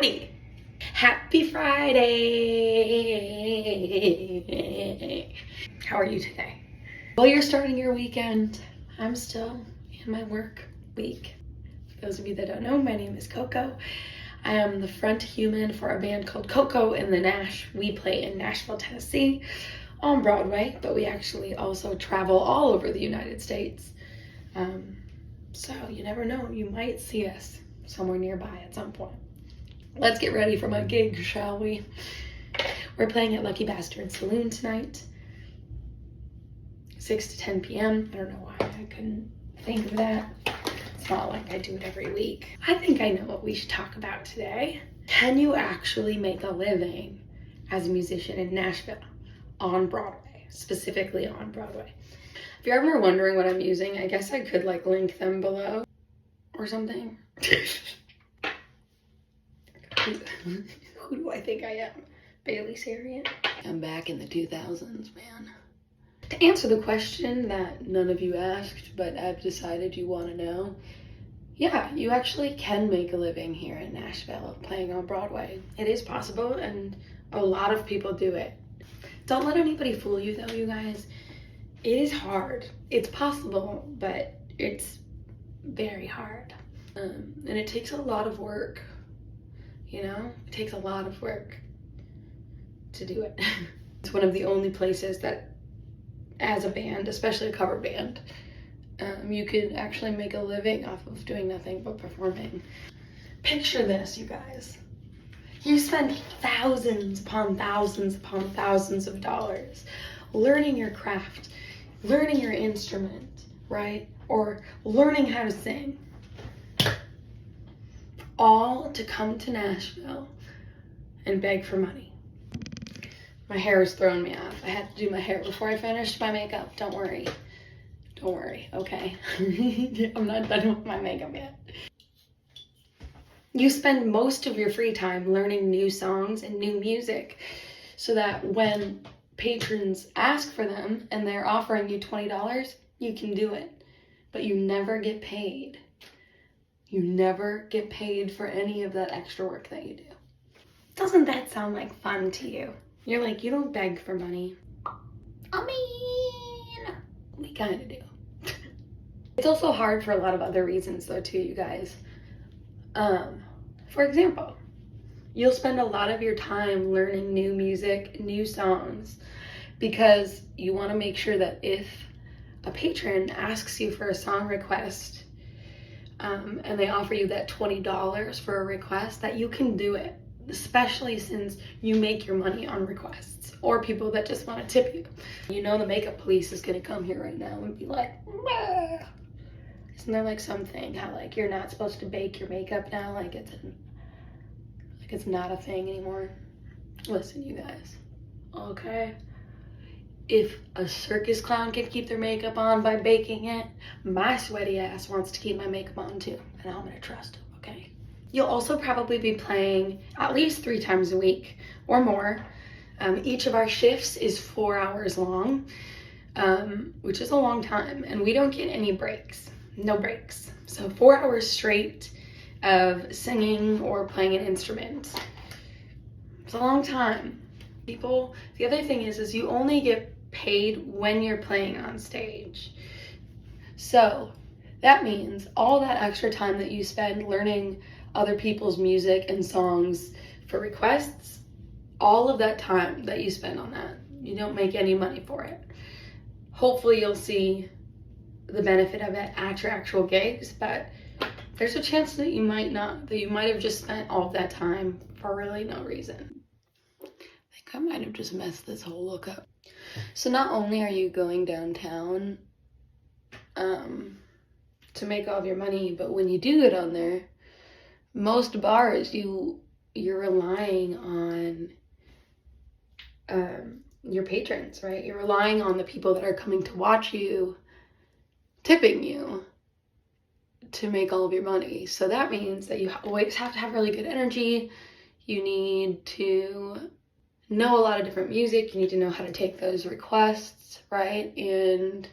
Howdy! Happy Friday! How are you today? Well, you're starting your weekend. I'm still in my work week. For those of you that don't know, my name is Coco. I am the front human for a band called Coco in the Nash. We play in Nashville, Tennessee on Broadway, but we actually also travel all over the United States. So you never know, you might see us somewhere nearby at some point. Let's get ready for my gig, shall we? We're playing at Lucky Bastard Saloon tonight, 6 to 10 p.m. I don't know why I couldn't think of that. It's not like I do it every week. I think I know what we should talk about today. Can you actually make a living as a musician in Nashville on Broadway, specifically on Broadway? If you're ever wondering what I'm using, I guess I could like link them below or something. Who do I think I am? Bailey Sarian? I'm back in the 2000s, man. To answer the question that none of you asked, but I've decided you want to know, yeah, you actually can make a living here in Nashville playing on Broadway. It is possible, and a lot of people do it. Don't let anybody fool you though, you guys. It is hard. It's possible, but it's very hard. And it takes a lot of work, you know? It takes a lot of work to do it. It's one of the only places that, as a band, especially a cover band, you could actually make a living off of doing nothing but performing. Picture this, you guys. You spend thousands upon thousands upon thousands of dollars learning your craft, learning your instrument, right? Or learning how to sing. All to come to Nashville and beg for money. My hair is throwing me off. I had to do my hair before I finished my makeup. Don't worry. Don't worry, okay? I'm not done with my makeup yet. You spend most of your free time learning new songs and new music so that when patrons ask for them and they're offering you $20, you can do it. But you never get paid. You never get paid for any of that extra work that you do. Doesn't that sound like fun to you? You're like, you don't beg for money. I mean, we kind of do. It's also hard for a lot of other reasons though too, you guys. For example, you'll spend a lot of your time learning new music, new songs, because you want to make sure that if a patron asks you for a song request, and they offer you that $20 for a request, that you can do it, especially since you make your money on requests or people that just want to tip you. You know the makeup police is going to come here right now and be like, bah. Isn't there like something how like you're not supposed to bake your makeup now, like it's not a thing anymore? Listen, you guys, okay? If a circus clown can keep their makeup on by baking it, my sweaty ass wants to keep my makeup on too, and I'm gonna trust him, okay? You'll also probably be playing at least 3 times a week or more. Each of our shifts is 4 hours long, which is a long time, and we don't get any breaks, no breaks. So 4 hours straight of singing or playing an instrument. It's a long time. People, the other thing is you only get paid when you're playing on stage. So that means all that extra time that you spend learning other people's music and songs for requests, all of that time that you spend on that, you don't make any money for it. Hopefully you'll see the benefit of it at your actual gigs, but there's a chance that you might not, that you might have just spent all of that time for really no reason. I think I might have just messed this whole look up. So not only are you going downtown to make all of your money, but when you do get on there, most bars you're relying on your patrons, right? You're relying on the people that are coming to watch you, tipping you to make all of your money. So that means that you always have to have really good energy. You need to know a lot of different music. You need to know how to take those requests, right? And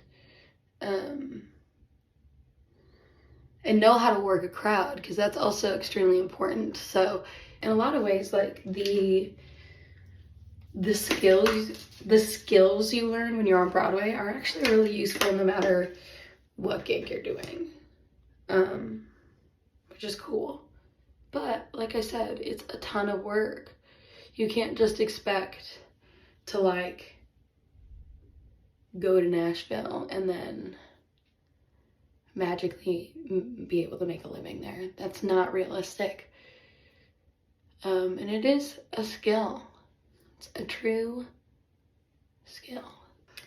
and know how to work a crowd, because that's also extremely important. So in a lot of ways, like the skills you learn when you're on Broadway are actually really useful no matter what gig you're doing, which is cool. But like I said, it's a ton of work. You can't just expect to like go to Nashville and then magically be able to make a living there. That's not realistic. And it is a skill. It's a true skill.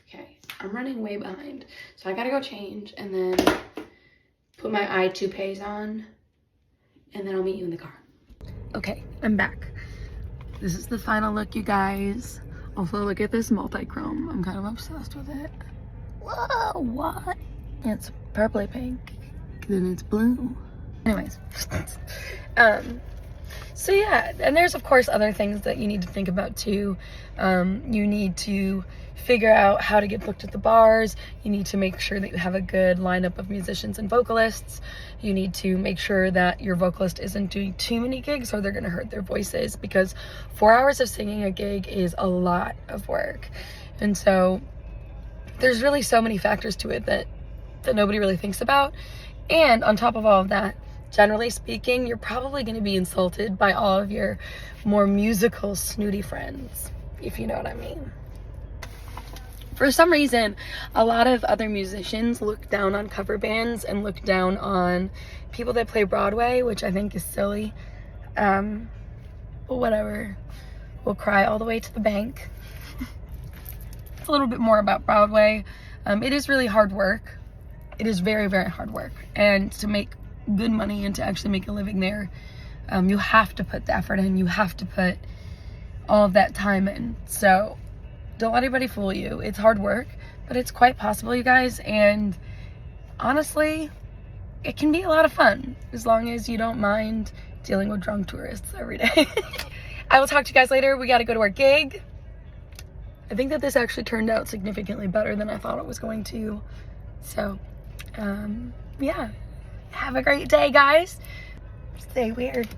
Okay, I'm running way behind, so I gotta go change and then put my eye toupees on, and then I'll meet you in the car. Okay, I'm back. This is the final look, you guys. Also, look at this multi-chrome. I'm kind of obsessed with it. Whoa, what? It's purpley pink, then it's blue. Anyways, so yeah, and there's of course other things that you need to think about too. You need to figure out how to get booked at the bars. You need to make sure that you have a good lineup of musicians and vocalists. You need to make sure that your vocalist isn't doing too many gigs or they're gonna hurt their voices, because 4 hours of singing a gig is a lot of work. And so there's really so many factors to it that nobody really thinks about. And on top of all of that, generally speaking, you're probably going to be insulted by all of your more musical, snooty friends, if you know what I mean. For some reason, a lot of other musicians look down on cover bands and look down on people that play Broadway, which I think is silly. But whatever. We'll cry all the way to the bank. It's a little bit more about Broadway. It is really hard work. It is very, very hard work. And to make good money and to actually make a living there, you have to put the effort in. You have to put all of that time in. So don't let anybody fool you. It's hard work, but it's quite possible, you guys. And honestly, it can be a lot of fun as long as you don't mind dealing with drunk tourists every day. I will talk to you guys later. We got to go to our gig. I think that this actually turned out significantly better than I thought it was going to. So, yeah. Have a great day, guys. Stay weird.